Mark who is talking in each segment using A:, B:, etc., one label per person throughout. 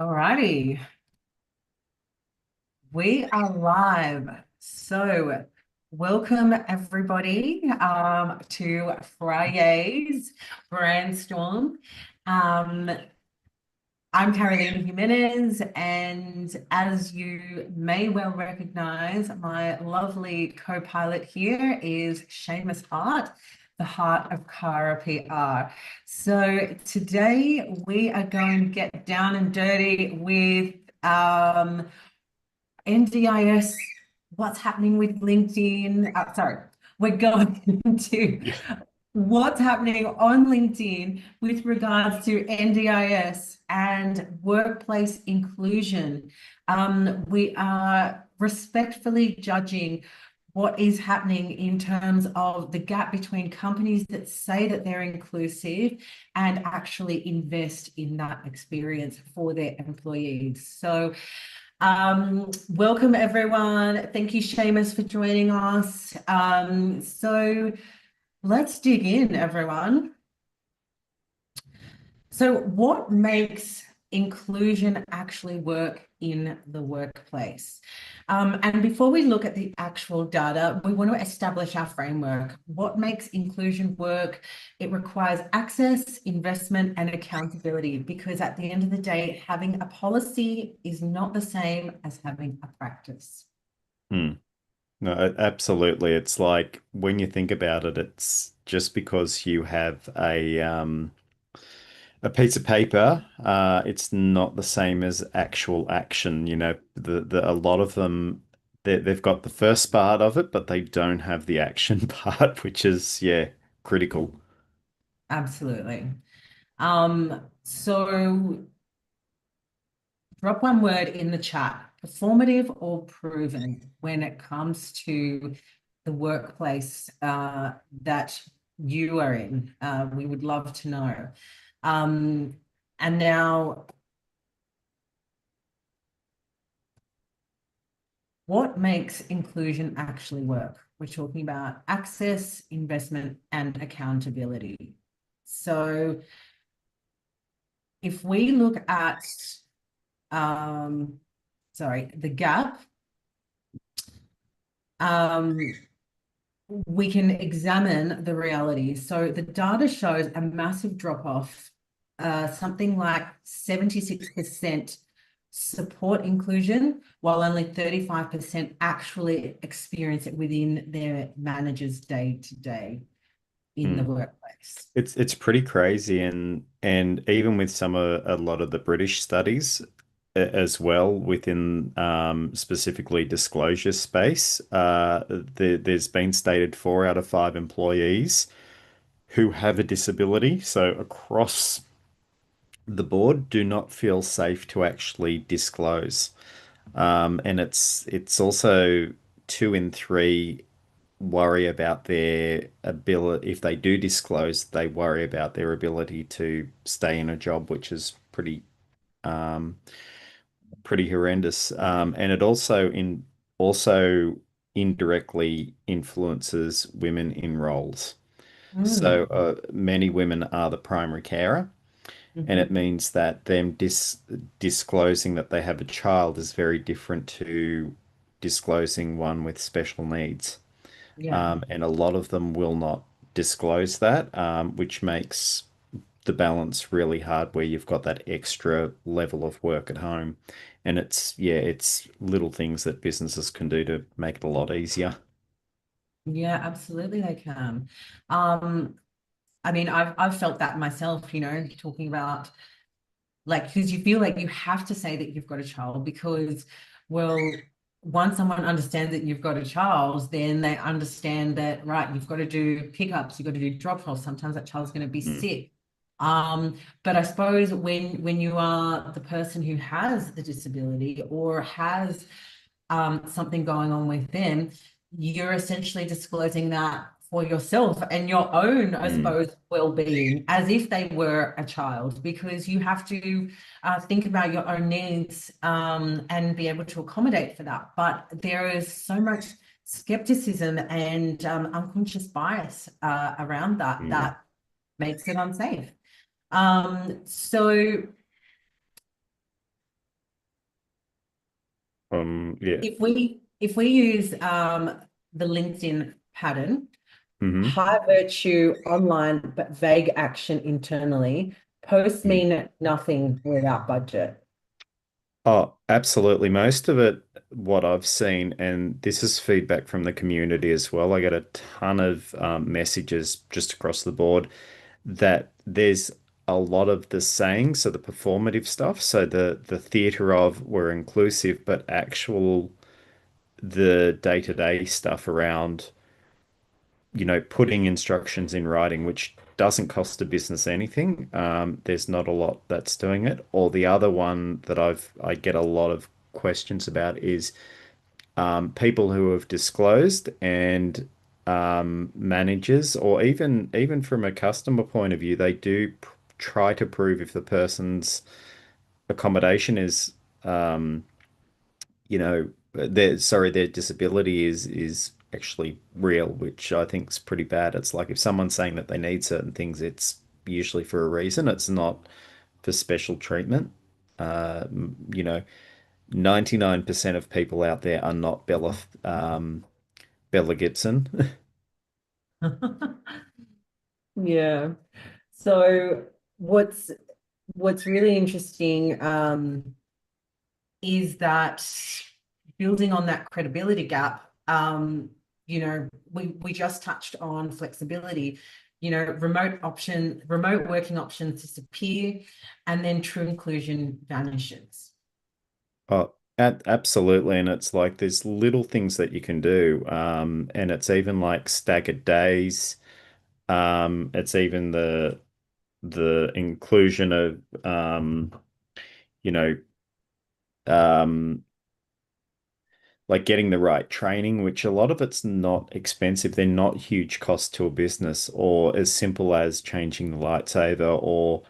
A: Alrighty, we are live. So, welcome everybody to Friday's brainstorm. Um, I'm Carolina Jimenez, and as you may well recognize, my lovely co-pilot here is Seamus Hart, the heart of Cara PR. So today we are going to get down and dirty with NDIS, what's happening with LinkedIn. Sorry, we're going into
B: Yeah.
A: what's happening on LinkedIn with regards to NDIS and workplace inclusion. We are respectfully judging what is happening in terms of the gap between companies that say that they're inclusive and actually invest in that experience for their employees. So welcome everyone. Thank you, Seamus, for joining us. So let's dig in, everyone. So what makes inclusion actually work in the workplace? And before we look at the actual data, we want to establish our framework. What makes inclusion work? It requires access, investment, and accountability, because at the end of the day, having a policy is not the same as having a practice.
B: Hmm. No, absolutely. It's like when you think about it, it's just because you have a piece of paper, it's not the same as actual action. A lot of them they've got the first part of it, but they don't have the action part, which is critical.
A: Absolutely. So drop one word in the chat, performative or proven, when it comes to the workplace that you are in. We would love to know. Um, and now, what makes inclusion actually work? We're talking about access, investment, and accountability. So if we look at, um, sorry, the gap, um, we can examine the reality. So the data shows a massive drop off, something like 76% support inclusion, while only 35% actually experience it within their managers day to day in the
B: Hmm.
A: workplace.
B: It's pretty crazy, and even with a lot of the British studies as well within specifically disclosure space, there's been stated 4 out of 5 employees who have a disability, so across the board, do not feel safe to actually disclose. And it's also 2 in 3 worry about their ability. If they do disclose, they worry about their ability to stay in a job, which is um, pretty horrendous. And it also indirectly influences women in roles. So
A: Mm.
B: many women are the primary carer, and it
A: Mhm.
B: means that them disclosing that they have a child is very different to disclosing one with special needs.
A: Yeah.
B: And a lot of them will not disclose that, which makes the balance really hard where you've got that extra level of work at home. And it's little things that businesses can do to make it a lot easier.
A: Yeah, absolutely they can. Um, I mean, I've felt that myself, talking about like, because you feel like you have to say that you've got a child because, well, once someone understands that you've got a child, then they understand that, right, you've got to do pickups, you've got to do drop-offs. Sometimes that child's going to be
B: Mm,
A: sick. But I suppose when you are the person who has the disability or has something going on with them, you're essentially disclosing that for yourself and your own, I
B: mm,
A: suppose, well-being as if they were a child, because you have to think about your own needs and be able to accommodate for that. But there is so much skepticism and unconscious bias around that
B: mm.
A: that makes it unsafe. So
B: Yeah.
A: If we use the LinkedIn pattern,
B: Hmm.
A: high virtue online but vague action internally, posts mean nothing without budget.
B: Oh, absolutely. Most of it, what I've seen, and this is feedback from the community as well. I get a ton of messages just across the board that there's a lot of the saying, so the performative stuff, so the theater of we're inclusive, but actual the day-to-day stuff around, putting instructions in writing, which doesn't cost a business anything. There's not a lot that's doing it. Or the other one that I get a lot of questions about is people who have disclosed and managers, or even from a customer point of view, they do try to prove if the person's accommodation is their disability is actually real, which I think is pretty bad. It's like if someone's saying that they need certain things, it's usually for a reason. It's not for special treatment. Uh, you know, 99% of people out there are not Bella Gibson.
A: Yeah. So what's what's really interesting is that building on that credibility gap, we just touched on flexibility, remote working options disappear, and then true inclusion vanishes.
B: Oh, absolutely. And it's like there's little things that you can do. And it's even like staggered days. It's even the inclusion of you know, um, like getting the right training, which a lot of it's not expensive. They're not huge cost to a business, or as simple as changing the lights over or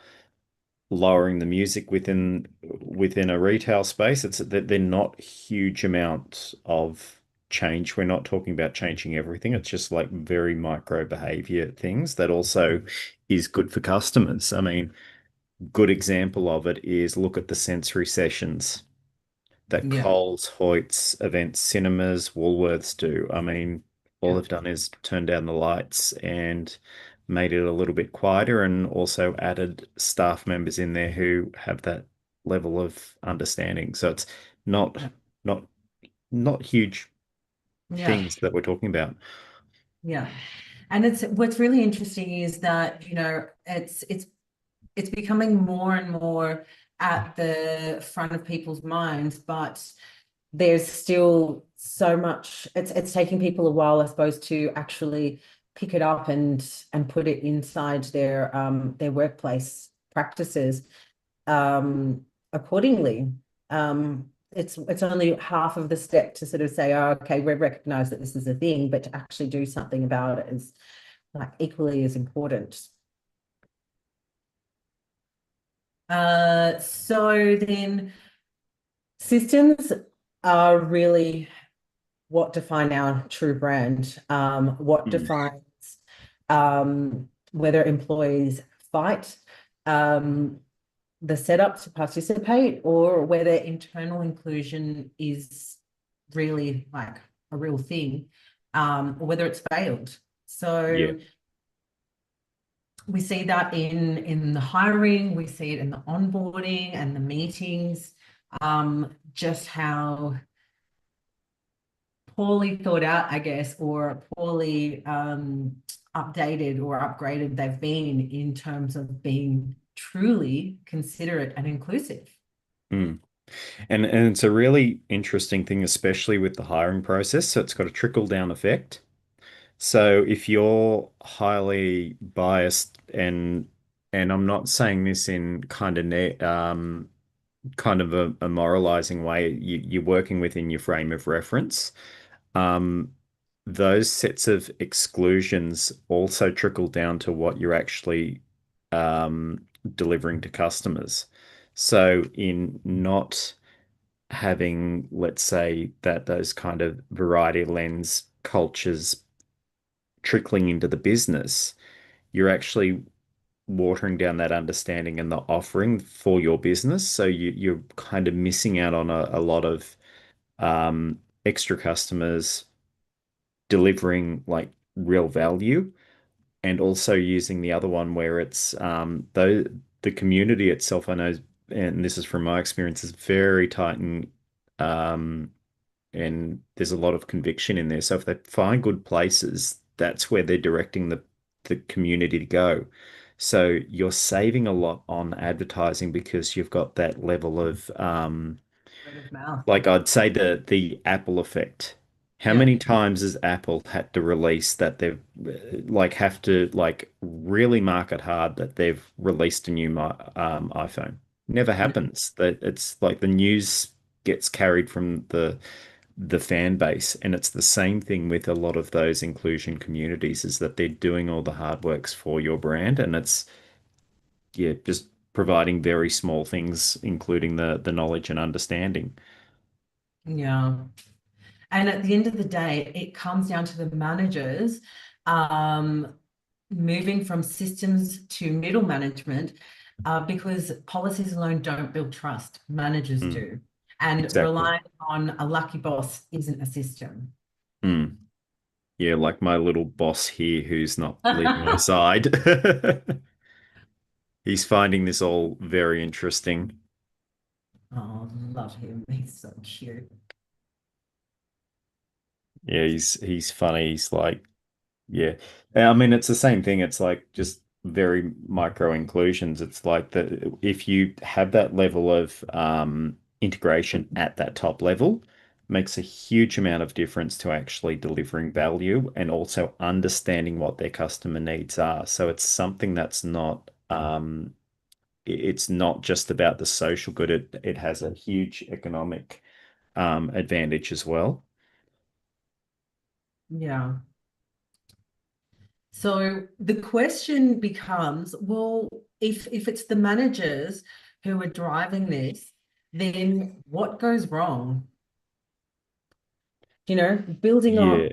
B: lowering the music within a retail space. It's that they're not huge amounts of change. We're not talking about changing everything. It's just like very micro behavior things that also is good for customers. I mean, good example of it is look at the sensory sessions that
A: Yeah,
B: Coles, Hoyts, Events Cinemas, Woolworths do. I mean, all
A: yeah,
B: they've done is turn down the lights and made it a little bit quieter, and also added staff members in there who have that level of understanding. So it's not
A: yeah,
B: not not huge
A: yeah,
B: things that we're talking about.
A: yeah. And it's what's really interesting is that, it's becoming more and more at the front of people's minds, but there's still so much. It's taking people a while, I suppose, to actually pick it up and put it inside their workplace practices accordingly. It's only half of the step to sort of say, oh, okay, we recognize that this is a thing, but to actually do something about it is like equally as important. So then systems are really what define our true brand, what
B: Mm.
A: defines whether employees fight the setup to participate, or whether internal inclusion is really like a real thing, or whether it's failed.
B: Yeah.
A: So we see that in the hiring, we see it in the onboarding and the meetings, just how poorly thought out, I guess, or poorly updated or upgraded they've been in terms of being truly considerate and inclusive.
B: Mm. And it's a really interesting thing, especially with the hiring process. So it's got a trickle down effect. So if you're highly biased, and I'm not saying this in kind of a moralizing way, you're working within your frame of reference. Um, those sets of exclusions also trickle down to what you're actually um, delivering to customers. So in not having, let's say, that those kind of variety lens cultures trickling into the business, you're actually watering down that understanding and the offering for your business. So you're kind of missing out on a lot of extra customers, delivering like real value, and also using the other one where it's though the community itself, I know, and this is from my experience, is very tight um, and there's a lot of conviction in there. So if they find good places, that's where they're directing the community to go. So you're saving a lot on advertising because you've got that level of
A: Word of mouth.
B: like I'd say the Apple effect. How
A: Yeah.
B: many times has Apple had to release that they've like have to like really market hard that they've released a new iPhone? Never happens. That it's like the news gets carried from the fan base, and it's the same thing with a lot of those inclusion communities, is that they're doing all the hard works for your brand, and it's yeah, just providing very small things, including the knowledge and understanding.
A: Yeah. And at the end of the day, it comes down to the managers um, moving from systems to middle management because policies alone don't build trust. Managers
B: Mm,
A: do. And
B: exactly.
A: relying on a lucky boss isn't a system.
B: Mm. Yeah, like my little boss here who's not leaving my side. He's finding this all very interesting.
A: Oh, love him. He's so cute.
B: Yeah, he's funny. He's like, yeah. I mean, it's the same thing. It's like just very micro inclusions. It's like that if you have that level of integration at that top level, makes a huge amount of difference to actually delivering value and also understanding what their customer needs are. So it's something that's not it's not just about the social good. It has a huge economic advantage as well.
A: Yeah. So the question becomes, well, if it's the managers who are driving this, then what goes wrong? Building
B: Yeah.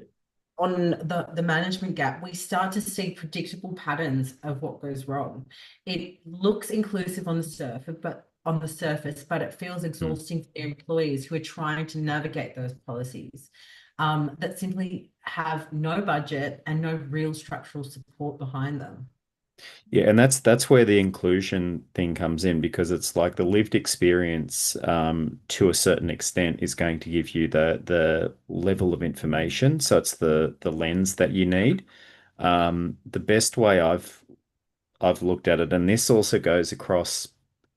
A: on the management gap, we start to see predictable patterns of what goes wrong. It looks inclusive on the surface, but it feels
B: Mm.
A: exhausting for the employees who are trying to navigate those policies that simply have no budget and no real structural support behind them.
B: Yeah, and that's where the inclusion thing comes in because it's like the lived experience to a certain extent is going to give you the level of information. So it's the lens that you need. The best way I've looked at it, and this also goes across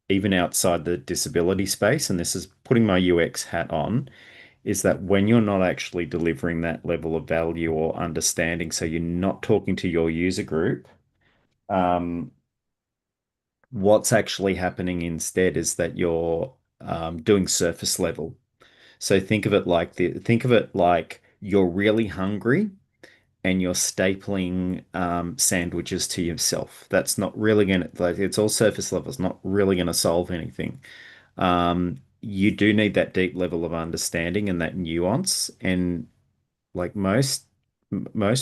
B: even outside the disability space, and this is putting my UX hat on, is that when you're not actually delivering that level of value or understanding, so you're not talking to your user group, um, what's actually happening instead is that you're doing surface level. So think of it like you're really hungry and you're stapling sandwiches to yourself. That's not really gonna like it's all surface level. It's not really gonna solve anything. You do need that deep level of understanding and that nuance. And like most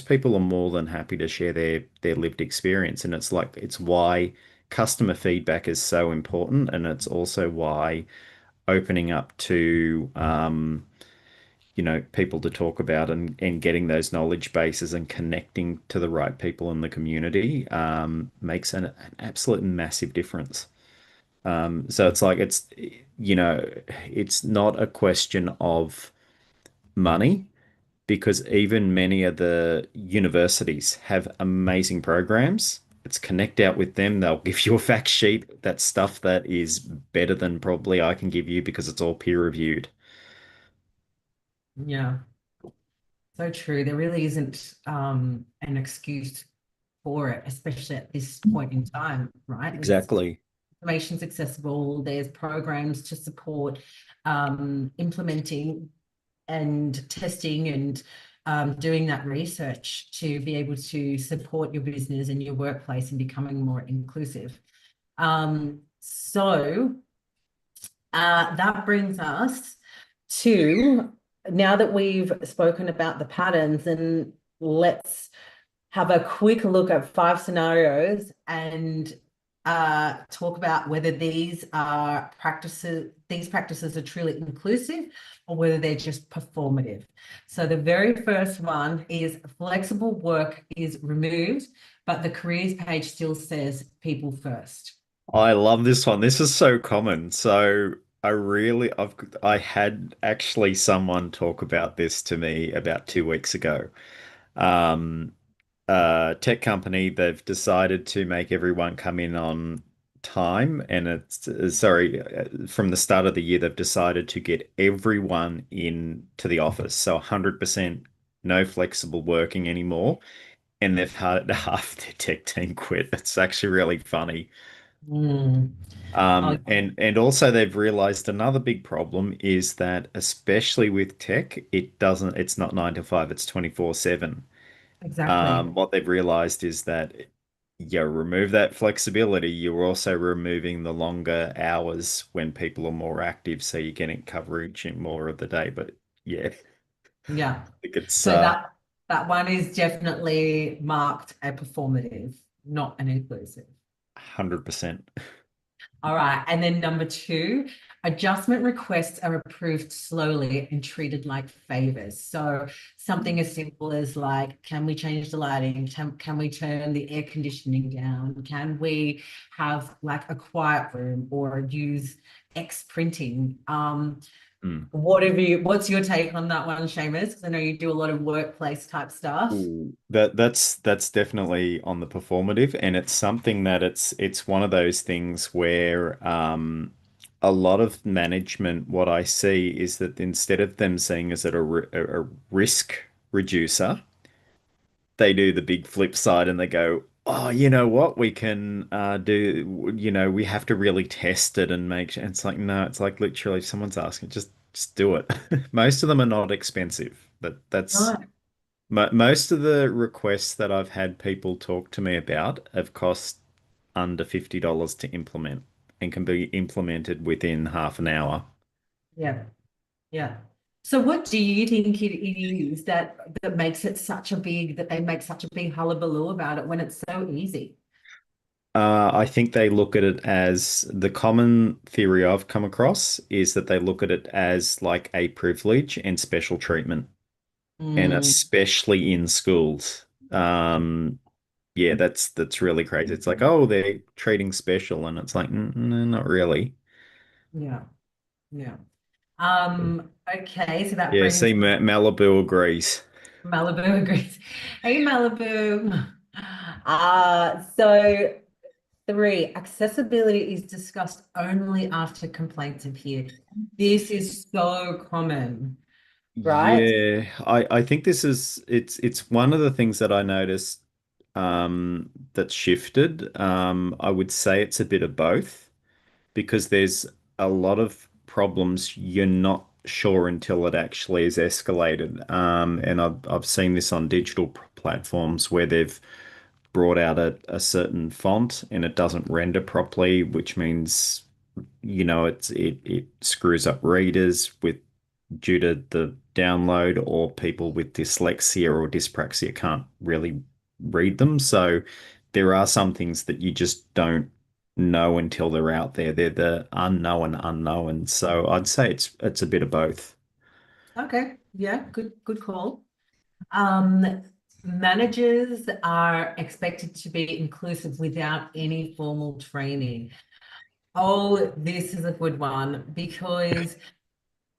B: people are more than happy to share their lived experience. And it's like it's why customer feedback is so important. And it's also why opening up to people to talk about and getting those knowledge bases and connecting to the right people in the community makes an absolute massive difference. So it's like you know, it's not a question of money because even many of the universities have amazing programs. It's connect out with them. They'll give you a fact sheet. That's stuff that is better than probably I can give you because it's all peer reviewed.
A: Yeah, so true. There really isn't an excuse for it, especially at this point in time, right? There's
B: Exactly.
A: information's accessible, there's programs to support implementing and testing and doing that research to be able to support your business and your workplace in becoming more inclusive. So that brings us to now that we've spoken about the patterns, and let's have a quick look at 5 scenarios and talk about whether these practices are truly inclusive or whether they're just performative. So the very first one is flexible work is removed, but the careers page still says people first.
B: I love this one. This is so common. So I had actually someone talk about this to me about 2 weeks ago. Um, Tech company, they've decided to make everyone come in on time, and from the start of the year, they've decided to get everyone in to the office. So 100% no flexible working anymore. And they've had half their tech team quit. It's actually really funny.
A: Mm. Oh,
B: And also they've realized another big problem is that especially with tech, it's not 9 to 5, it's 24/7.
A: exactly.
B: What they've realized is that you remove that flexibility, you're also removing the longer hours when people are more active, so you're getting coverage in more of the day. But yeah, I
A: Yeah.
B: think it's
A: So that one is definitely marked a performative, not an inclusive.
B: 100%.
A: All right. And then number two, adjustment requests are approved slowly and treated like favors. So something as simple as like, can we change the lighting? Can we turn the air conditioning down? Can we have like a quiet room or use X printing? What's your take on that one, Seamus? Because I know you do a lot of workplace type stuff.
B: Ooh, that's definitely on the performative, and it's something that it's one of those things where a lot of management, what I see is that instead of them seeing as a risk reducer, they do the big flip side and they go, oh, you know what, we can we have to really test it and make sure. And it's like, no, it's like literally if someone's asking, just do it. Most of them are not expensive, but that's
A: Right.
B: most of the requests that I've had people talk to me about have cost under $50 to implement and can be implemented within half an hour.
A: Yeah. Yeah. So what do you think it is that makes it such a big that they make such a big hullabaloo about it when it's so easy?
B: I think they look at it as the common theory I've come across is that they look at it as like a privilege and special treatment, and
A: Mm,
B: especially in schools. Yeah, that's really crazy. It's like, oh, they're treating special, and it's like, no, not really.
A: yeah, yeah. Okay, so that
B: Yeah, see,
A: brings
B: Malibu agrees.
A: Malibu agrees. Hey Malibu. So three, accessibility is discussed only after complaints appear. This is so common, right?
B: Yeah, I think it's one of the things that I noticed that's shifted. I would say it's a bit of both because there's a lot of problems you're not sure until it actually is escalated. And I've seen this on digital platforms where they've brought out a certain font and it doesn't render properly, which means it screws up readers with due to the download, or people with dyslexia or dyspraxia can't really read them. So there are some things that you just don't know until they're out there. They're the unknown unknown. So I'd say it's a bit of both.
A: Okay, yeah, good call. Um, Managers are expected to be inclusive without any formal training. Oh, this is a good one because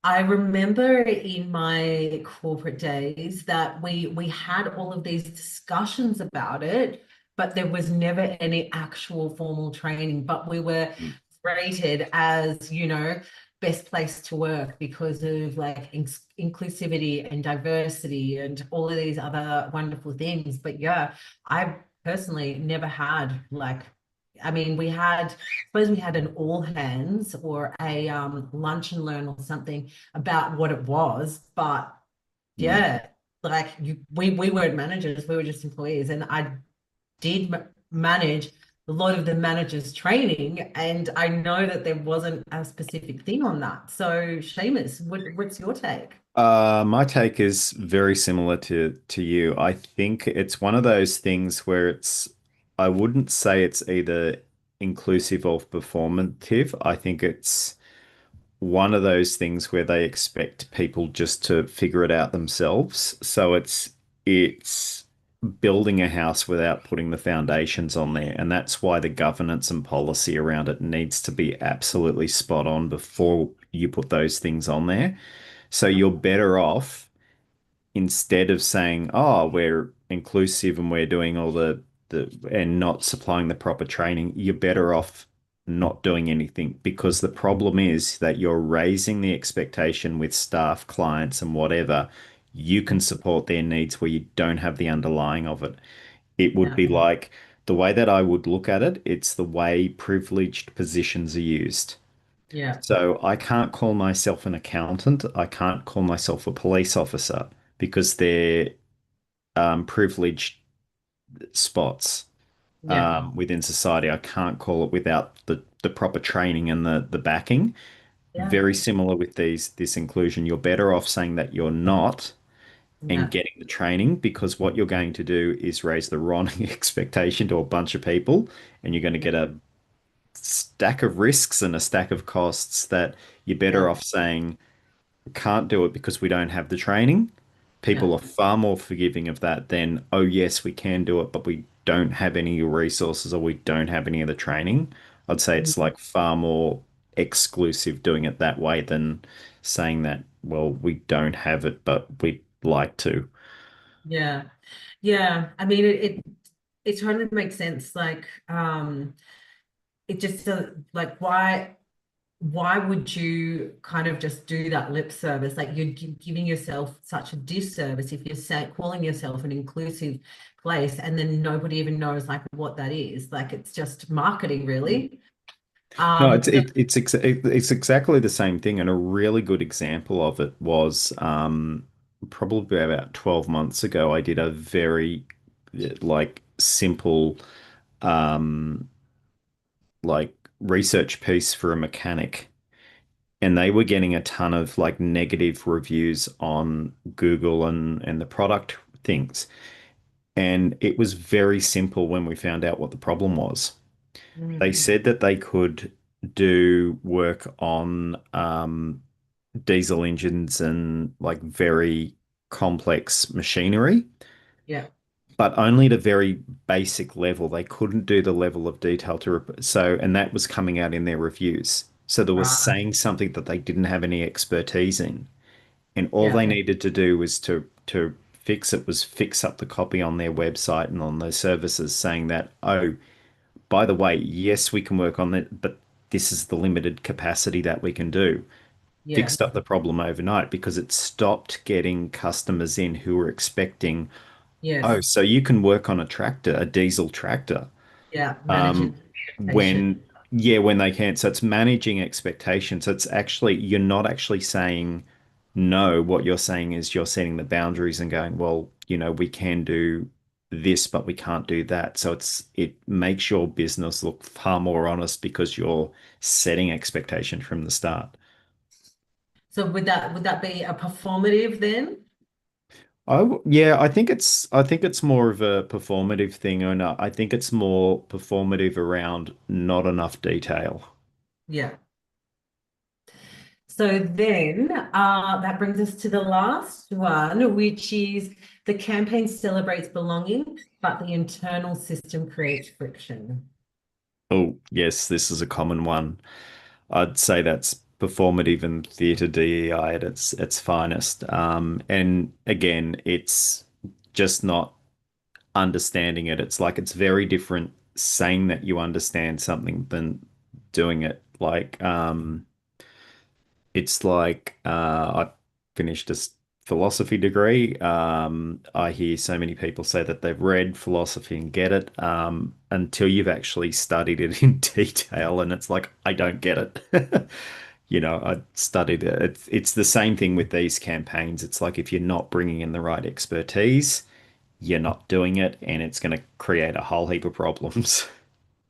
A: I remember in my corporate days that we had all of these discussions about it, but there was never any actual formal training. But we were
B: Mm.
A: rated as, best place to work because of like inclusivity and diversity and all of these other wonderful things. But yeah, I personally never had like I mean, suppose we had an all hands or a lunch and learn or something about what it was, but
B: Mm.
A: yeah, like we weren't managers, we were just employees, and I did manage a lot of the managers' training, and I know that there wasn't a specific thing on that. So, Seamus, what's your take?
B: My take is very similar to you. I think it's one of those things where I wouldn't say it's either inclusive or performative. I think it's one of those things where they expect people just to figure it out themselves. So it's building a house without putting the foundations on there. And that's why the governance and policy around it needs to be absolutely spot on before you put those things on there. So you're better off, instead of saying, "Oh, we're inclusive and we're doing all the and not supplying the proper training," you're better off not doing anything, because the problem is that you're raising the expectation with staff, clients, and whatever. You can support their needs where you don't have the underlying of it. It would
A: Yeah,
B: be like, the way that I would look at it, it's the way privileged positions are used.
A: yeah,
B: So I can't call myself an accountant. I can't call myself a police officer because they're privileged spots
A: yeah,
B: within society. I can't call it without the proper training and the backing.
A: yeah,
B: Very similar with this inclusion. You're better off saying that you're not and
A: yeah,
B: getting the training, because what you're going to do is raise the wrong expectation to a bunch of people, and you're going to get a stack of risks and a stack of costs that you're better
A: yeah,
B: off saying can't do it because we don't have the training.
A: yeah,
B: People are far more forgiving of that than, oh, yes, we can do it, but we don't have any resources or we don't have any of the training. I'd say
A: mm,
B: it's like far more exclusive doing it that way than saying that, well, we don't have it, but we'd like to.
A: yeah, yeah. I mean, it totally makes sense. Like, it just like why would you kind of just do that lip service? Like you're giving yourself such a disservice if you're calling yourself an inclusive place and then nobody even knows like what that is. Like it's just marketing, really.
B: No,
A: So
B: it's exactly the same thing, and a really good example of it was probably about 12 months ago. I did a very like simple um like research piece for a mechanic, and they were getting a ton of like negative reviews on Google and the product things. And it was very simple when we found out what the problem was. They
A: mm,
B: said that they could do work on diesel engines and like very complex machinery,
A: yeah,
B: but only at a very basic level. They couldn't do the level of detail so, and that was coming out in their reviews. So they were
A: right,
B: saying something that they didn't have any expertise in, and all
A: yeah,
B: they needed to do was to fix it was fix up the copy on their website and on those services, saying that, oh, by the way, yes, we can work on that, but this is the limited capacity that we can do.
A: yeah,
B: Fixed up the problem overnight because it stopped getting customers in who were expecting, oh,
A: yes,
B: so you can work on a tractor, a diesel tractor,
A: yeah, managing
B: um,
A: expectation.
B: when, yeah, when they can't. So it's managing expectations. So it's actually, you're not actually saying no. What you're saying is you're setting the boundaries and going, well, we can do this, but we can't do that. So it makes your business look far more honest because you're setting expectation from the start.
A: So would that be a performative then?
B: Yeah, I think it's more of a performative thing, and I think it's more performative around not enough detail.
A: Yeah. So then that brings us to the last one, which is the campaign celebrates belonging, but the internal system creates friction.
B: Oh, yes, this is a common one. I'd say that's performative and theatre DEI at its finest. And again, it's just not understanding it. It's like it's very different saying that you understand something than doing it. Like, it's like I finished a philosophy degree. I hear so many people say that they've read philosophy and get it, until you've actually studied it in detail, and it's like I don't get it. I studied it. It's the same thing with these campaigns. It's like if you're not bringing in the right expertise, you're not doing it, and it's going to create a whole heap of problems.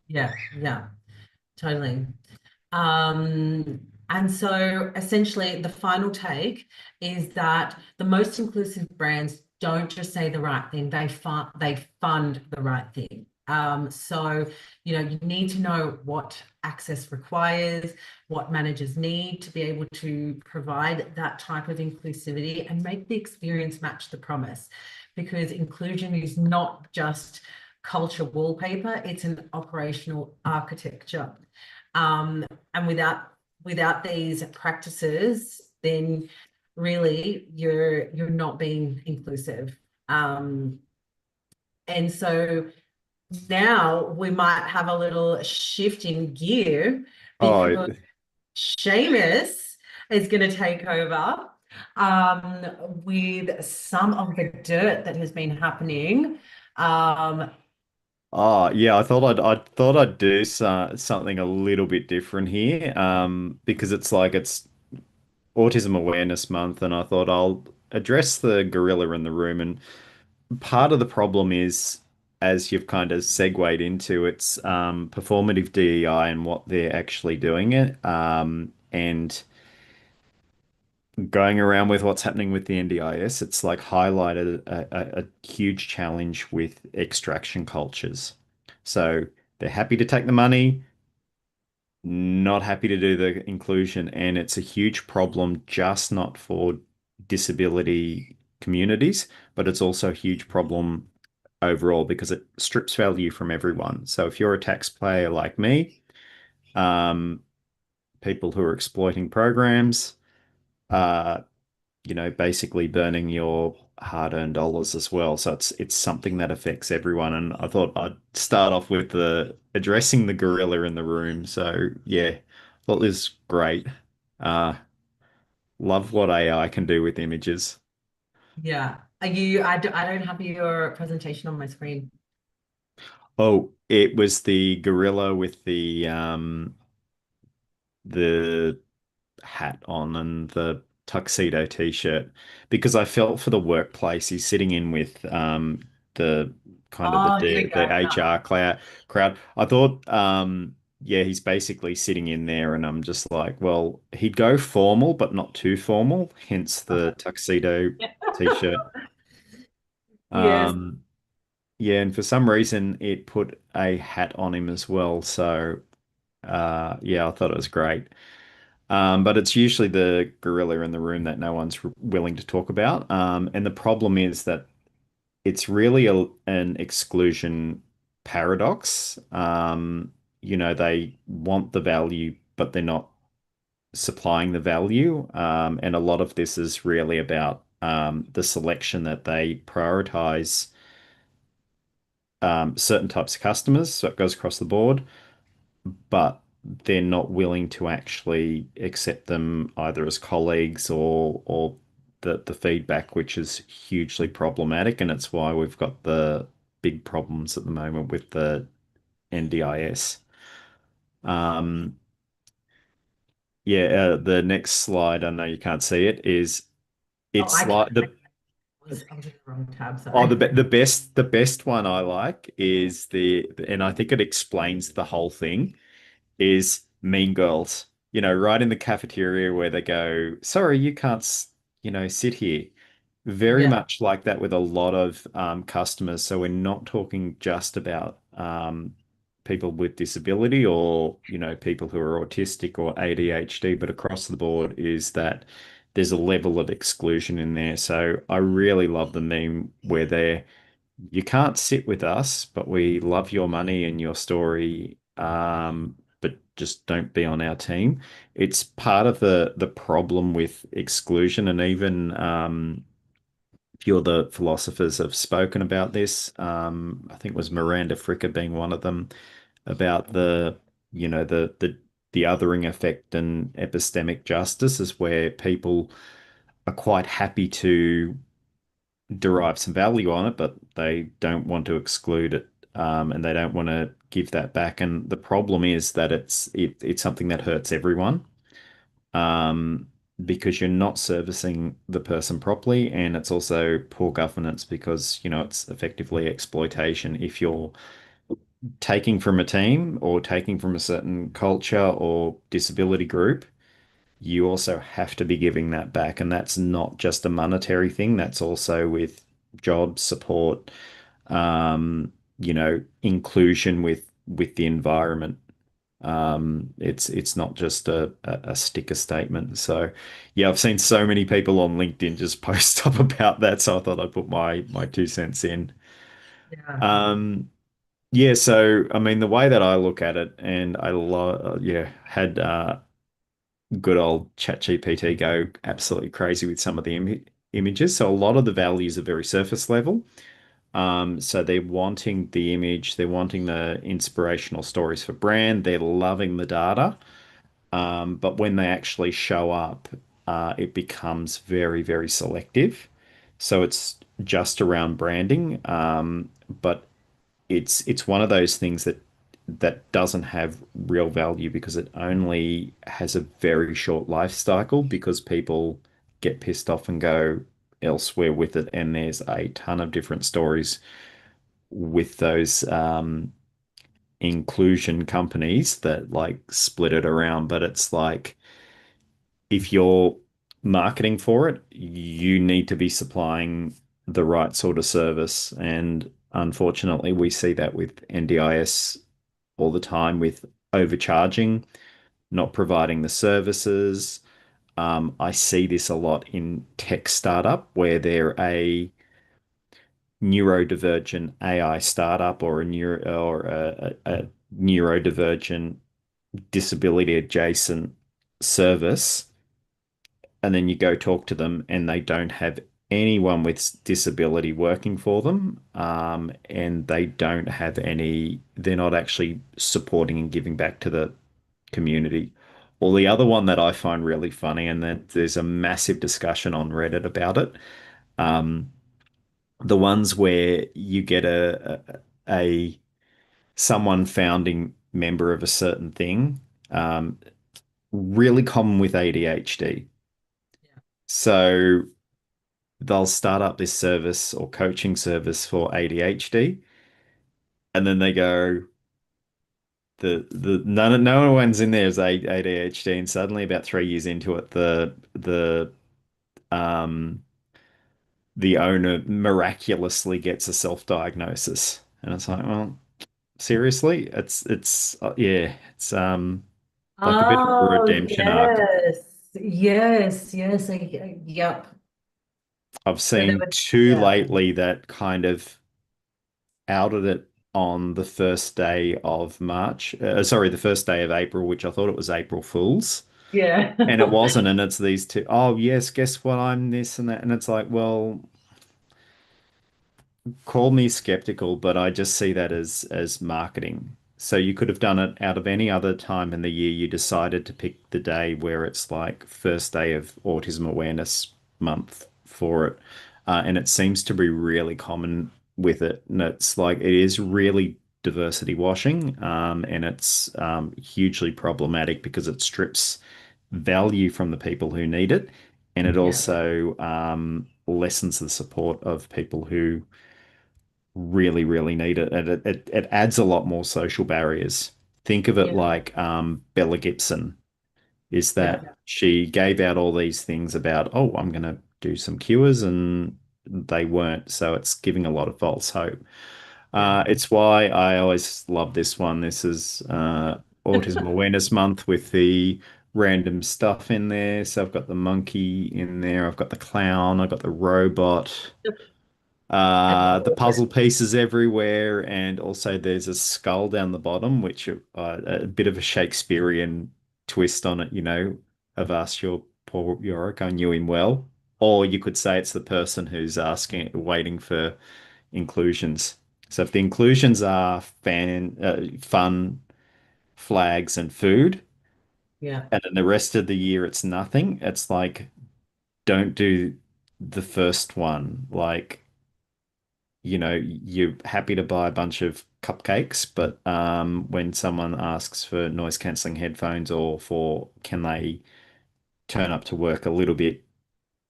A: Yeah, yeah, totally. And so essentially the final take is that the most inclusive brands don't just say the right thing, they fund the right thing. So, you need to know what access requires, what managers need to be able to provide that type of inclusivity and make the experience match the promise. Because inclusion is not just culture wallpaper, it's an operational architecture. And without these practices, then really you're not being inclusive. And so now we might have a little shift in gear
B: Oh,
A: because Seamus is going to take over with some of the dirt that has been happening. Um,
B: yeah, I thought I'd do something a little bit different here, because it's like it's Autism Awareness Month, and I thought I'll address the gorilla in the room. And part of the problem is, as you've kind of segued into, it's performative DEI and what they're actually doing it, and going around with what's happening with the NDIS. It's like highlighted a huge challenge with extraction cultures. So they're happy to take the money, not happy to do the inclusion, and it's a huge problem, just not for disability communities, but it's also a huge problem overall because it strips value from everyone. So if you're a taxpayer like me, um, people who are exploiting programs, uh, basically burning your hard-earned dollars as well. So it's something that affects everyone. And I thought I'd start off with the addressing the gorilla in the room. So yeah, thought this was great. Uh, love what AI can do with images.
A: yeah. I don't have your presentation on my screen.
B: Oh, it was the gorilla with the hat on and the tuxedo t-shirt, because I felt for the workplace. He's sitting in with the kind of
A: Oh, here we
B: the
A: go.
B: HR crowd. I thought yeah, he's basically sitting in there, and I'm just like, well, he'd go formal but not too formal, hence the tuxedo t-shirt.
A: Yes.
B: Um yeah, and for some reason it put a hat on him as well. So yeah, I thought it was great. But it's usually the gorilla in the room that no one's willing to talk about. And the problem is that it's really an exclusion paradox. They want the value, but they're not supplying the value. And a lot of this is really about the selection that they prioritize certain types of customers. So it goes across the board, but they're not willing to actually accept them either as colleagues or the feedback, which is hugely problematic, and it's why we've got the big problems at the moment with the NDIS. Um, yeah, the next slide, I know you can't see it, is
A: Oh,
B: it's like the
A: I was in the wrong tab,
B: oh,
A: sorry.
B: the best one I like is and I think it explains the whole thing, is Mean Girls. Right in the cafeteria where they go, sorry, you can't, sit here. Very
A: Yeah.
B: much like that with a lot of customers. So we're not talking just about people with disability or, people who are autistic or ADHD, but across the board is that there's a level of exclusion in there. So I really love the meme where you can't sit with us, but we love your money and your story, but just don't be on our team. It's part of the problem with exclusion, and even a few of the philosophers have spoken about this. I think it was Miranda Fricker being one of them, about you know, the othering effect and epistemic justice is where people are quite happy to derive some value on it, but they don't want to exclude it, and they don't want to give that back. And the problem is that it's something that hurts everyone, um, because you're not servicing the person properly, and it's also poor governance because it's effectively exploitation if you're taking from a team or taking from a certain culture or disability group. You also have to be giving that back. And that's not just a monetary thing, that's also with job support, inclusion with the environment. It's not just a sticker statement. So yeah, I've seen so many people on LinkedIn just post up about that. So I thought I'd put my 2 cents in.
A: Yeah.
B: Um, yeah, so I mean the way that I look at it, and I had good old ChatGPT go absolutely crazy with some of the images. So a lot of the values are very surface level. So they're wanting the image, they're wanting the inspirational stories for brand, they're loving the data. But when they actually show up, it becomes very, very selective. So it's just around branding, but it's one of those things that doesn't have real value because it only has a very short life cycle because people get pissed off and go elsewhere with it. And there's a ton of different stories with those inclusion companies that like split it around. But it's like if you're marketing for it, you need to be supplying the right sort of service. And unfortunately, we see that with NDIS all the time with overcharging, not providing the services. I see this a lot in tech startup where they're a neurodivergent AI startup or a neurodivergent disability adjacent service, and then you go talk to them and they don't have anyone with disability working for them, and they don't have they're not actually supporting and giving back to the community. Or the other one that I find really funny, and that there's a massive discussion on Reddit about it, um, the ones where you get a someone founding member of a certain thing, um, really common with ADHD. So they'll start up this service or coaching service for ADHD, and then they go, the no one's in there is ADHD, and suddenly about 3 years into it, um the owner miraculously gets a self-diagnosis, and it's like, well, seriously, it's like a bit of a
A: Oh,
B: redemption arc.
A: yes. Yes, yes. Yep.
B: I've
A: So there
B: seen
A: was,
B: two
A: yeah.
B: lately that kind of outed it on the first day of March. Sorry, the first day of April, which I thought it was April Fool's.
A: Yeah.
B: And it wasn't. And it's these two, oh, yes, guess what? I'm this and that. And it's like, well, call me skeptical, but I just see that as marketing. So you could have done it out of any other time in the year. You decided to pick the day where it's like first day of Autism Awareness Month for it. And it seems to be really common with it. And it's like it is really diversity washing, and it's hugely problematic because it strips value from the people who need it. And it
A: Yeah.
B: also lessens the support of people who really, really need it. And it adds a lot more social barriers. Think of it
A: Yeah.
B: like Bella Gibson, is
A: Yeah.
B: that she gave out all these things about, oh, I'm going to do some cures, and they weren't. So it's giving a lot of false hope.
A: Yeah.
B: It's why I always love this one. This is Autism Awareness Month with the random stuff in there. So I've got the monkey in there, I've got the clown, I've got the robot.
A: And
B: The puzzle pieces everywhere, and also there's a skull down the bottom, which a bit of a Shakespearean twist on it, Avast your poor Yorick, I knew him well. Or you could say it's the person who's waiting for inclusions. So if the inclusions are fun, flags, and food,
A: yeah.
B: and then the rest of the year it's nothing, it's like don't do the first one. Like you're happy to buy a bunch of cupcakes, but when someone asks for noise cancelling headphones or for can they turn up to work a little bit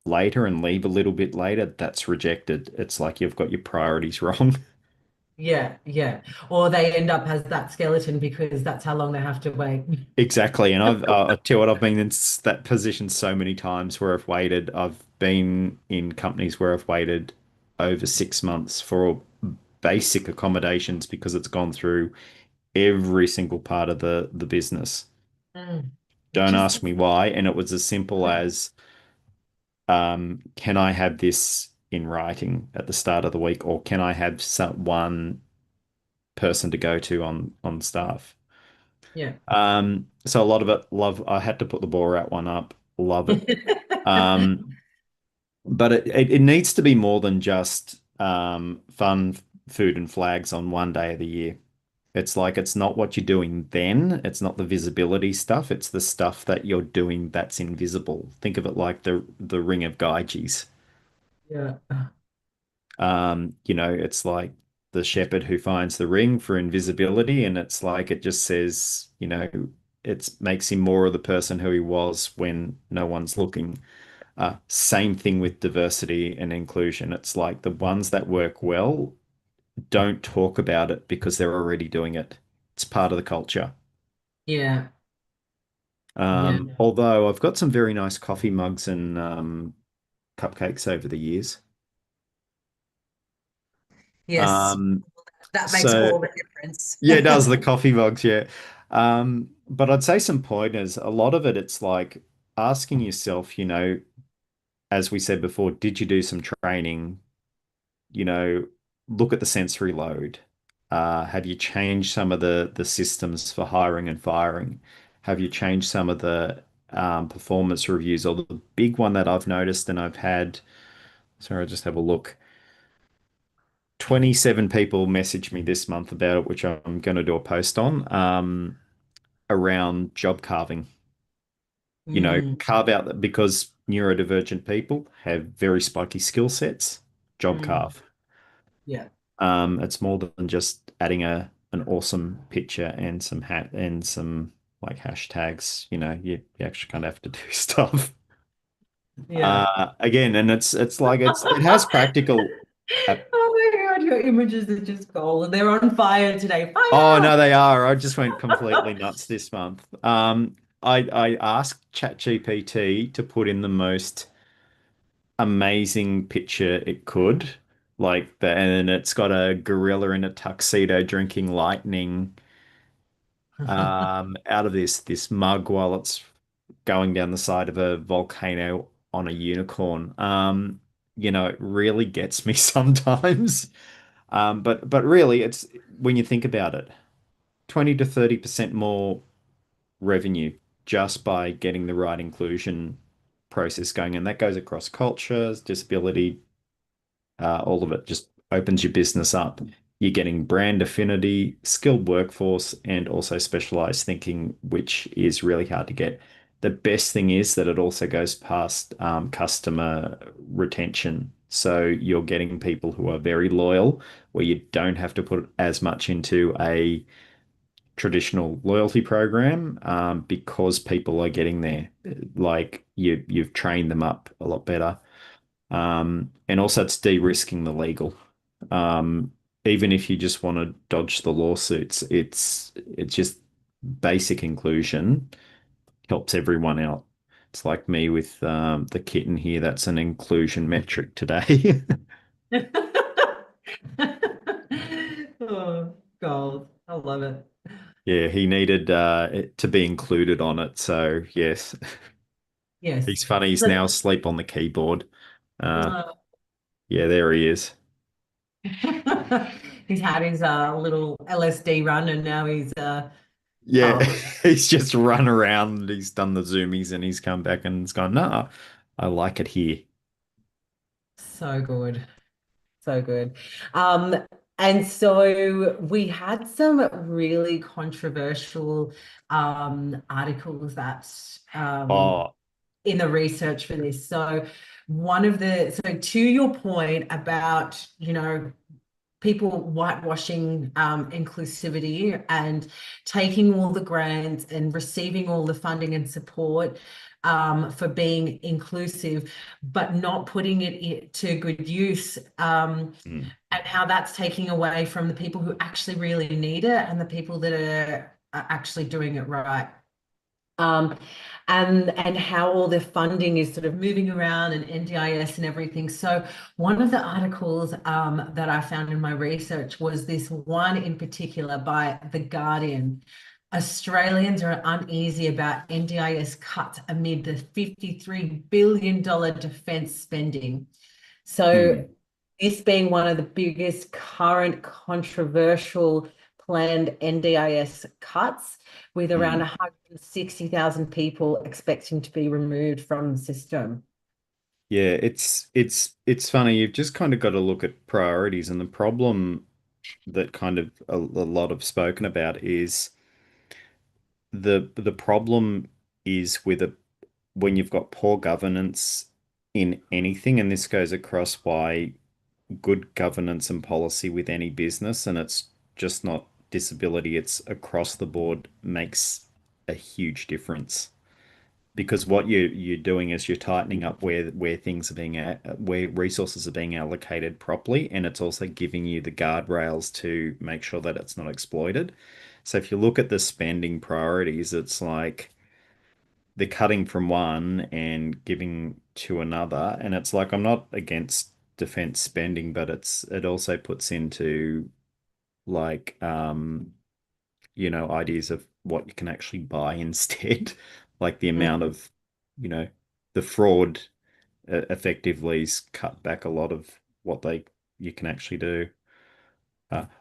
B: later and leave a little bit later, that's rejected. It's like you've got your priorities wrong.
A: Yeah. Yeah. Or they end up as that skeleton because that's how long they have to wait.
B: Exactly. And I tell you what, I've been in that position so many times where I've waited. I've been in companies where I've waited over 6 months for basic accommodations because it's gone through every single part of the business.
A: Mm. Which
B: Don't
A: is
B: ask me why. And it was as simple as, can I have this in writing at the start of the week, or can I have one person to go to on staff?
A: yeah.
B: So a lot of it, love. I had to put the ball out one up. Love it. Um, but it needs to be more than just fun, food, and flags on one day of the year. It's like it's not what you're doing then. It's not the visibility stuff. It's the stuff that you're doing that's invisible. Think of it like the ring of Gyges.
A: Yeah.
B: It's like the shepherd who finds the ring for invisibility, and it's like it just says, it makes him more of the person who he was when no one's looking. Same thing with diversity and inclusion. It's like the ones that work well don't talk about it because they're already doing it. It's part of the culture.
A: Yeah. Yeah.
B: Although I've got some very nice coffee mugs and cupcakes over the years.
A: Yes.
B: Um,
A: That makes
B: so
A: all the difference.
B: yeah, it does the coffee mugs, yeah. But I'd say some pointers. A lot of it, it's like asking yourself, as we said before, did you do some training? you know, Look at the sensory load. Have you changed some of the systems for hiring and firing? Have you changed some of the performance reviews? Or the big one that I've noticed and I've had, sorry, I'll just have a look. 27 people messaged me this month about it, which I'm going to do a post on, around job carving.
A: Mm,
B: Carve out that because neurodivergent people have very spiky skill sets, job
A: mm,
B: carve.
A: yeah.
B: It's more than just adding an awesome picture and some hat and some like hashtags. You actually kind of have to do stuff.
A: Yeah.
B: Again, and it's like it has practical.
A: Oh my God, your images are just gold. They're on fire today.
B: Oh
A: Fire!
B: no, they are. I just went completely nuts this month. I asked ChatGPT to put in the most amazing picture it could, like the, and it's got a gorilla in a tuxedo drinking lightning out of this mug while it's going down the side of a volcano on a unicorn. It really gets me sometimes. But really, it's when you think about it, 20 to 30% more revenue just by getting the right inclusion process going, and that goes across cultures, disability, all of it just opens your business up. You're getting brand affinity, skilled workforce, and also specialized thinking, which is really hard to get. The best thing is that it also goes past customer retention. So you're getting people who are very loyal, where you don't have to put as much into a traditional loyalty program, because people are getting there. Like you've trained them up a lot better. And also it's de-risking the legal. Um, Even if you just want to dodge the lawsuits, it's just basic inclusion helps everyone out. It's like me with the kitten here. That's an inclusion metric today.
A: Oh, gold. I love it.
B: Yeah, he needed it to be included on it. So yes,
A: Yes.
B: he's funny. He's now
A: But
B: asleep on the keyboard. Uh,
A: uh,
B: yeah, there he is.
A: he's had his little LSD run and now he's
B: Yeah,
A: calm.
B: he's just run around. He's done the zoomies and he's come back and he's gone, no, I like it here.
A: So good. So good. Um, and so we had some really controversial articles that
B: Oh,
A: in the research for this. So one of the, so to your point about, people whitewashing inclusivity and taking all the grants and receiving all the funding and support for being inclusive, but not putting it to good use,
B: mm.
A: and how that's taking away from the people who actually really need it and the people that are actually doing it right. um, and how all their funding is sort of moving around and NDIS and everything. So one of the articles that I found in my research was this one in particular by The Guardian. Australians are uneasy about NDIS cuts amid the $53 billion defence spending. So
B: Hmm.
A: this being one of the biggest current controversial planned NDIS cuts, with around
B: Hmm.
A: 160,000 people expecting to be removed from the system.
B: Yeah, it's funny. You've just kind of got to look at priorities, and the problem that kind of a lot of spoken about is the problem is with a when you've got poor governance in anything, and this goes across why good governance and policy with any business, and it's just not disability, it's across the board, makes a huge difference. Because what you're doing is you're tightening up where things are where resources are being allocated properly, and it's also giving you the guardrails to make sure that it's not exploited. So if you look at the spending priorities, it's like they're cutting from one and giving to another. And it's like I'm not against defense spending, but it also puts into like ideas of what you can actually buy instead. Like the amount
A: Mm.
B: of, you know, the fraud effectively has cut back a lot of what they you can actually do.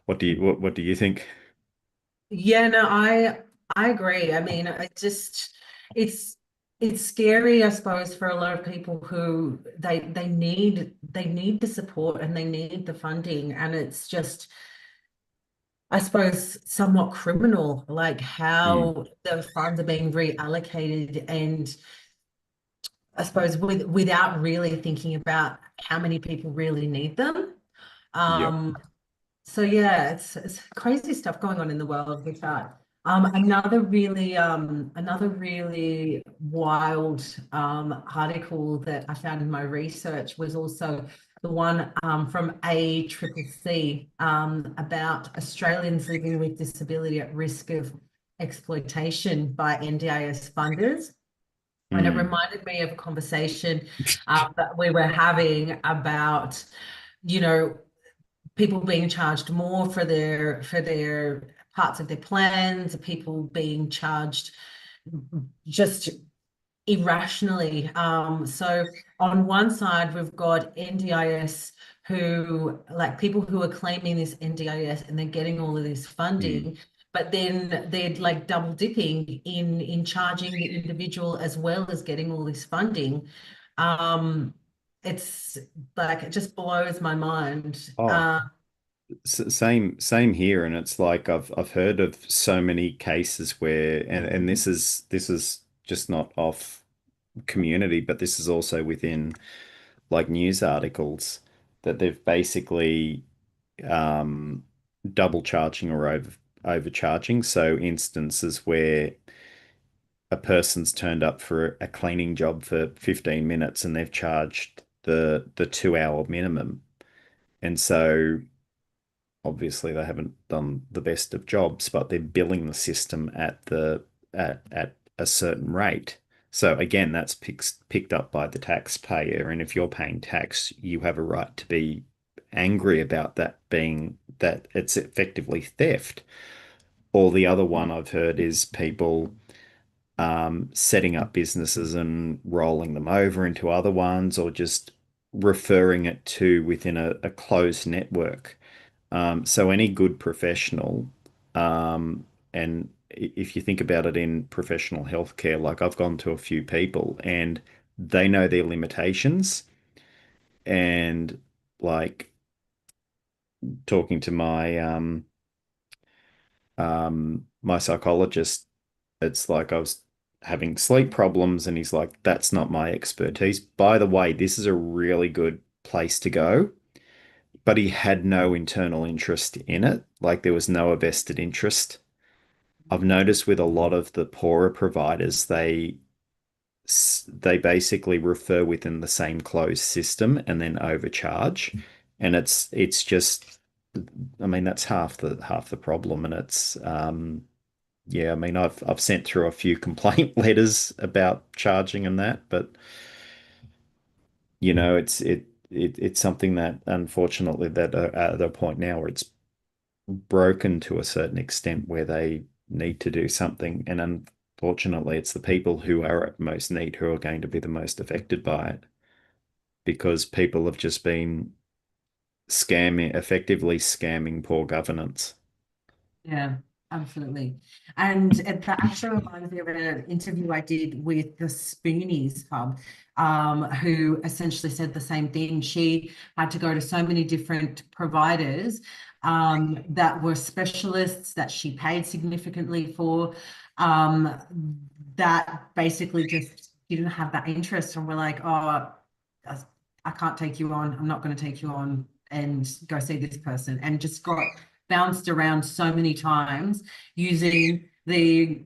B: What do you think?
A: Yeah, no, I agree. I mean, I just it's it's scary, I suppose, for a lot of people who they need the support and they need the funding, and it's just, I suppose, somewhat criminal, like
B: Mm,
A: how the funds are being reallocated, and I suppose without really thinking about how many people really need them.
B: yep.
A: Um, so yeah, it's crazy stuff going on in the world with that. Another really wild article that I found in my research was also the one from ACCC about Australians living with disability at risk of exploitation by NDIS funders. And it
B: Mm,
A: reminded me of a conversation that we were having about, you know, people being charged more for their parts of their plans, people being charged just irrationally. So on one side, we've got NDIS who, like, people who are claiming this NDIS and they're getting all of this
B: mm.
A: funding, but then they're like double dipping in charging the individual as well as getting all this funding. Um, it's like it just blows my mind.
B: Oh, same here, and it's like I've heard of so many cases where, and this is just not off community, but this is also within like news articles that they've basically um, double charging or overcharging. So instances where a person's turned up for a cleaning job for 15 minutes and they've charged the 2 hour minimum. And so obviously they haven't done the best of jobs, but they're billing the system at a certain rate. So again, that's picked up by the taxpayer, and if you're paying tax, you have a right to be angry about that being that it's effectively theft. Or the other one I've heard is people setting up businesses and rolling them over into other ones, or just referring it to within a closed network. So any good professional, and if you think about it in professional healthcare, like I've gone to a few people and they know their limitations, and like talking to my psychologist, it's like I was having sleep problems and he's like, that's not my expertise. By the way, this is a really good place to go. But he had no internal interest in it. Like there was no vested interest. I've noticed with a lot of the poorer providers, they basically refer within the same closed system and then overcharge. And it's just, I mean, that's half the problem. And yeah, I mean, I've sent through a few complaint letters about charging and that, but it's something that unfortunately that are at a point now where it's broken to a certain extent where they need to do something, and unfortunately, it's the people who are at most need who are going to be the most affected by it because people have just been effectively scamming poor governance.
A: Yeah, absolutely. And that actually reminds me of an interview I did with the Spoonies Hub, who essentially said the same thing. She had to go to so many different providers that were specialists that she paid significantly for, that basically just didn't have that interest. And we're like, oh, I can't take you on. I'm not going to take you on and go see this person. And just got bounced around so many times using the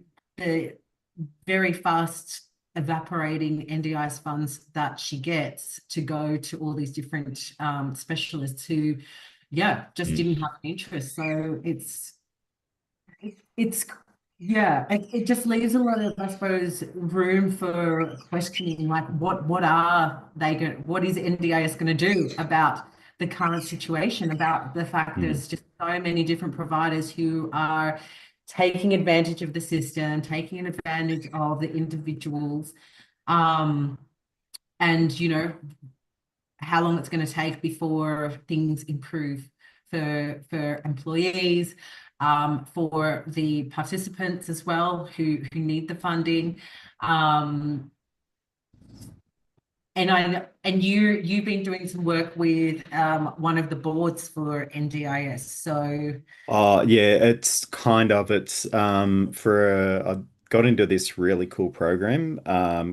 A: very fast evaporating NDIS funds that she gets to go to all these different specialists who, yeah, just
B: Mm.
A: didn't have an interest. So it's yeah, it just leaves a lot of, I suppose, room for questioning, like what are they going, what is NDIS going to do about the current situation, about the fact
B: Mm.
A: there's just so many different providers who are taking advantage of the system, taking advantage of the individuals, um, and how long it's going to take before things improve for employees, for the participants as well who need the funding. Um, and you've been doing some work with one of the boards for NDIS. So
B: Yeah, I got into this really cool program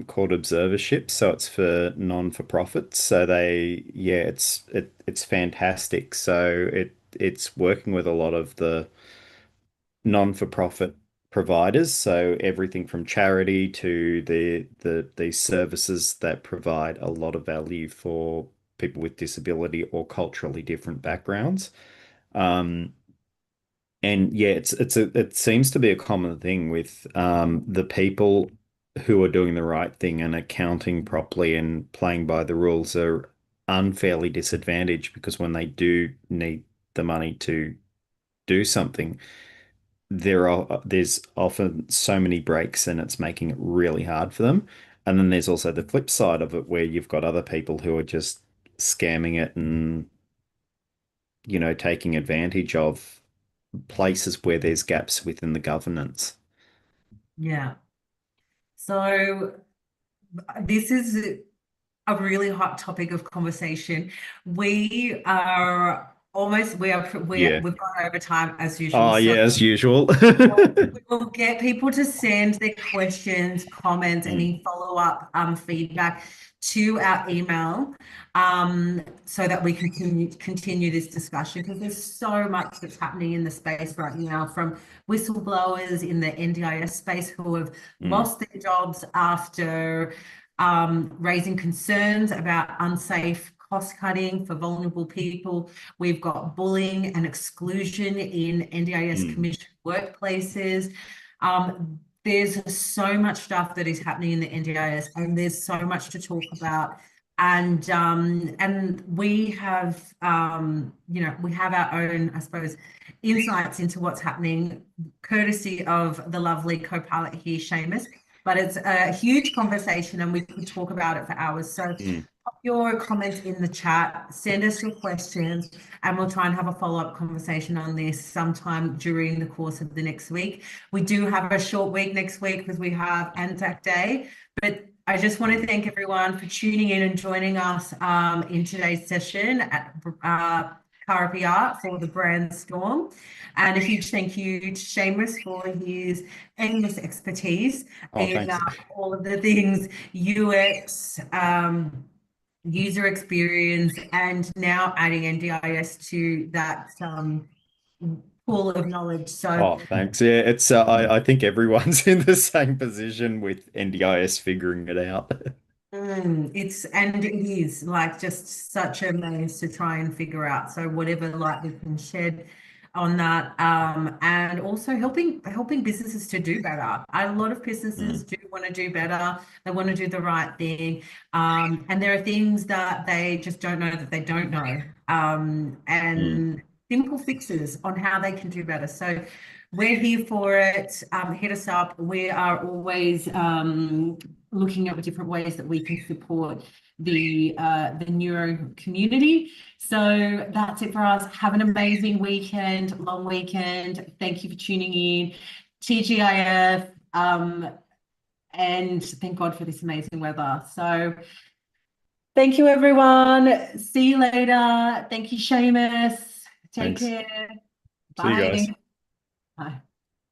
B: called Observership. So it's for non-for-profits. So it's fantastic. So it's working with a lot of the non-for-profit providers. So everything from charity to these services that provide a lot of value for people with disability or culturally different backgrounds. Um, and yeah, it seems to be a common thing with the people who are doing the right thing and accounting properly and playing by the rules are unfairly disadvantaged because when they do need the money to do something, there's often so many breaks and it's making it really hard for them. And then there's also the flip side of it where you've got other people who are just scamming it and taking advantage of places where there's gaps within the governance.
A: yeah, so this is a really hot topic of conversation. We are almost
B: Yeah.
A: we've gone over time as usual.
B: Oh,
A: So
B: yeah, as usual.
A: we'll get people to send their questions, comments,
B: Mm,
A: any follow-up feedback to our email, so that we can continue this discussion, because there's so much that's happening in the space right now, from whistleblowers in the NDIS space who have
B: mm,
A: lost their jobs after raising concerns about unsafe cost cutting for vulnerable people. We've got bullying and exclusion in NDIS
B: mm,
A: commission workplaces. There's so much stuff that is happening in the NDIS, and there's so much to talk about. And we have we have our own, I suppose, insights into what's happening, courtesy of the lovely co-pilot here, Seamus. But it's a huge conversation and we could talk about it for hours. So
B: mm.
A: pop your comments in the chat, send us your questions, and we'll try and have a follow-up conversation on this sometime during the course of the next week. We do have a short week next week because we have Anzac Day, but I just want to thank everyone for tuning in and joining us in today's session at Art for the Brandstorm. And a huge thank you to Seamus for his endless expertise
B: Oh,
A: in
B: thanks.
A: all of the things UX, user experience, and now adding NDIS to that pool of knowledge. So
B: Oh, thanks. Yeah, I think everyone's in the same position with NDIS figuring it out.
A: it is like just such a maze to try and figure out. So whatever light we can shed on that, and also helping businesses to do better. A lot of businesses
B: Mm,
A: do want to do better. They want to do the right thing, and there are things that they just don't know that they don't know,
B: mm.
A: and simple fixes on how they can do better. So we're here for it. Hit us up. We are always looking at different ways that we can support the neuro community. So that's it for us. Have an amazing weekend, long weekend. Thank you for tuning in. TGIF, and thank God for this amazing weather. So thank you, everyone. See you later. Thank you, Seamus. Take
B: Thanks.
A: care.
B: See you
A: Bye.
B: guys.
A: Bye.